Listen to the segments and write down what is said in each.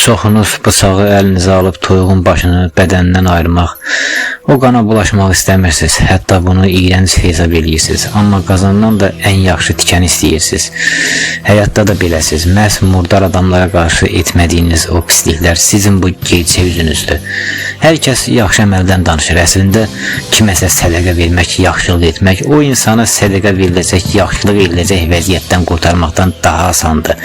Çoxunuz bıçağı əlinizə alıb toyuğun başını bədəndən ayırmaq, o qana bulaşmaq istəmirsiniz. Hətta bunu iyrənc hesab edirsiniz. Amma qazandan da ən yaxşı tikəni istəyirsiniz. Həyatda da beləsiz. Məhz murdar adamlara qarşı etmədiyiniz o pisliklər sizin bu gerçək üzünüzdür. Hər kəs yaxşı əməldən danışır. Əslində kiməsə sədəqə vermək, yaxşılıq etmək, o insana sədəqə veriləcək, yaxşılıq ediləcək vəziyyətdən qurtarmaqdan daha asandır.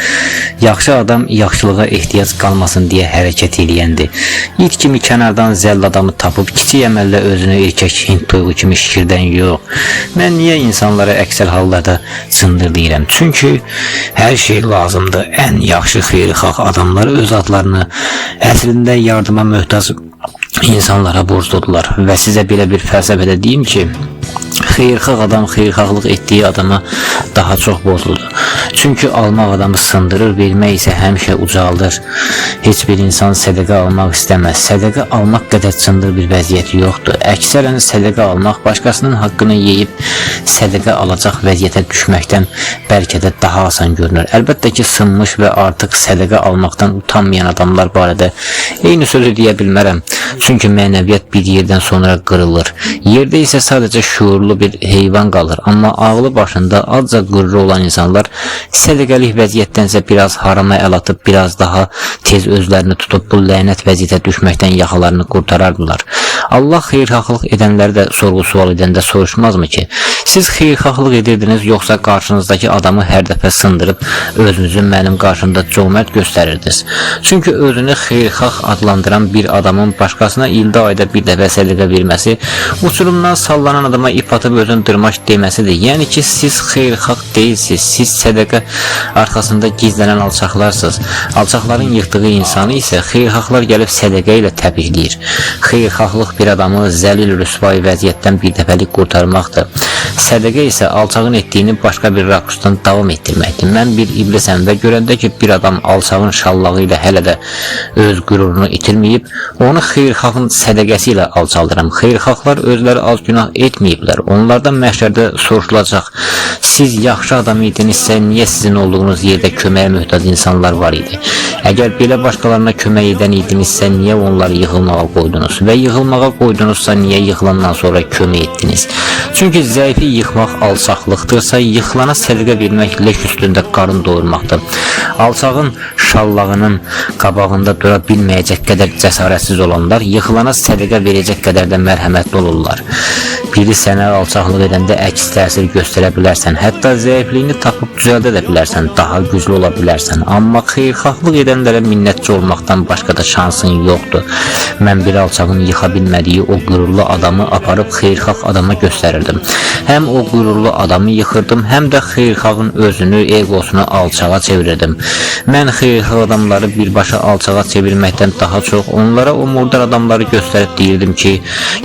Yaxşı adam yaxşılığa ehtiyac qalmasın deyə hərəkət eləyəndir. İt kimi kənardan zəll adamı tapıb kiçik əməllə özünü erkək Hind toyuğu kimi şişirdən yox. Mən niyə insanlara əksər hallarda cındır deyirəm? Çünki hər şey lazımdır. Ən yaxşı xeyirxah adamlar öz adlarını əslində yardıma möhtac insanlara borcludular. Və sizə belə bir fəlsəfədə deyim ki, xeyirxah adam xeyirxahlıq etdiyi adama daha çox borcludur. Çünki almaq adamı sındırır, vermək isə həmişə ucaldır. Heç bir insan sədəqə almaq istəməz. Sədəqə almaq qədər cındır bir vəziyyət yoxdur. Əksərən sədəqə almaq başqasının haqqını yeyib sədəqə alacaq vəziyyətə düşməkdən bəlkə də daha asan görünür. Əlbəttə ki, sınmış və artıq sədəqə almaqdan utanmayan adamlar barədə eyni sözü deyə bilmərəm. Çünki mənəviyyat bir yerdən sonra qırılır. Yerdə isə sadəcə şuurlu bir heyvan qalır. Amma ağlı başında azca qürrü olan insanlar sədəqəlik vəziyyətdənsə biraz harama əl atıb, biraz daha tez özlərini tutub bu lənət vəziyyətə düşməkdən yaxalarını qurtarardılar. Allah xeyirxahlıq edənləri də sorğu-sual edəndə soruşmazmı ki, siz xeyirxahlıq edirdiniz, yoxsa qarşınızdakı adamı hər dəfə sındırıb özünüzü mənim qarşımda cömert göstərirdiniz? Çünki özünü xeyirxah adlandıran bir adamın başqasına ildə ayda bir dəfə sədəqə verməsi, uçurumdan sallanan adama ip atıb özün dırmaş deməsidir. Yəni ki, siz xeyirxah deyilsiniz, siz sədəqə arxasında gizlənən alçaqlarsınız. Alçaqların yıxdığı insanı isə xeyirxahlar gəlib sədəqə ilə təbrikləyir. Xeyirxahlıq bir adamı zəlil rüsvay vəziyyətdən bir dəfəlik qurtarmaqdır. Sədəqə isə alçağın etdiyini başqa bir rakusdan davam etdirməkdir. Mən bir iblisəm və görəndə ki, bir adam alçağın şallağı ilə hələ də öz qürurunu itirməyib, onu xeyirxahın sədəqəsi ilə alçaldıram. Xeyirxahlar özləri az günah etməyiblər. Onlardan məhşərdə soruşulacaq. Siz yaxşı adam idinizsə, niyə sizin olduğunuz yerdə köməyə möhtac insanlar var idi? Əgər belə başqalarına kömək edən idinizsə, niyə onları yıxılmağa qoydunuz? Və yıxılmağa qoydunuzsa, niyə yıxılandan sonra kömək etdiniz? Çünki zəifi yıxmaq alçaqlıqdırsa, yıxılana sədəqə vermək leş üstündə qarın doyurmaqdır. Alçağın şallağının qabağında dura bilməyəcək qədər cəsarətsiz olanlar, yıxılana sədəqə verəcək qədər də mərhəmətli olurlar. Biri sənə alçaqlıq edəndə əks təsir göstərə bilərsən, hətta zəifliyini tapıb düzəldə də bilərsən, daha güclü ola bilərsən. Amma xeyirxahlıq edənlərə minnətçi olmaqdan başqa da şansın yoxdur. Mən bir alçağın yıxa bilmədiyi o qürurlu adamı aparıb xeyirxah adama göstərirdim. Həm o qürurlu adamı yıxırdım, həm də xeyirxahın özünü, egosunu alçağa çevirirdim. Mən xeyirxah adamları birbaşa alçağa çevirməkdən daha çox onlara o murdar adamları göstərib deyirdim ki,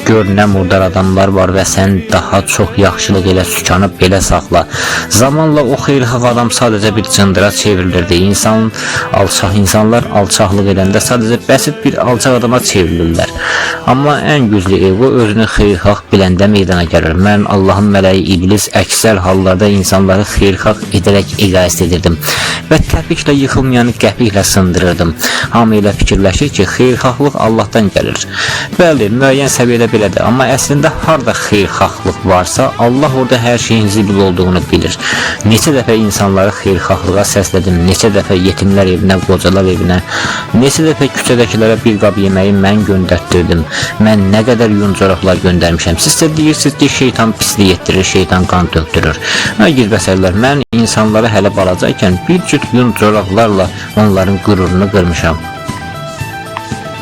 gör nə murdar adamlar var və sən daha çox yaxşılıq elə sükanıb belə saxla. Zamanla o xeyirxah adam sadəcə bir cındıra çevrilirdi. İnsanlar alçaqlıq edəndə sadəcə bəsit bir alçaq adama çevrilirlər. Amma ən güclü ego özünü xeyirxah biləndə meydana gəlir. Mən Allahın mələyi iblis əksər hallarda insanları xeyirxah edərək egoist edirdim və təbriklə yıxılmayanı qəpiklə sındırırdım. Hamı elə fikirləşir ki, xeyirxahlıq Allahdan gəlir. Bəli, müəyyən səviyyədə belədir, amma əslində harda xeyirxahlıq varsa, Allah orada hər şeyin zibil olduğunu bilir. Neçə dəfə insanları xeyirxahlığa səslədim, neçə dəfə yetimlər evinə, qocalar evinə, neçə dəfə küçədəkilərə bir qab yeməyi mən göndərtdirdim. Mən nə qədər yun coraqlar göndərmişəm. Siz də deyirsiniz ki, şeytan pislik etdirir, şeytan qan tökdürür. Gizbəsərlər, mən insanlara hələ balacaykən bir cüt yun coraqlarla onların qürurunu qırmışam.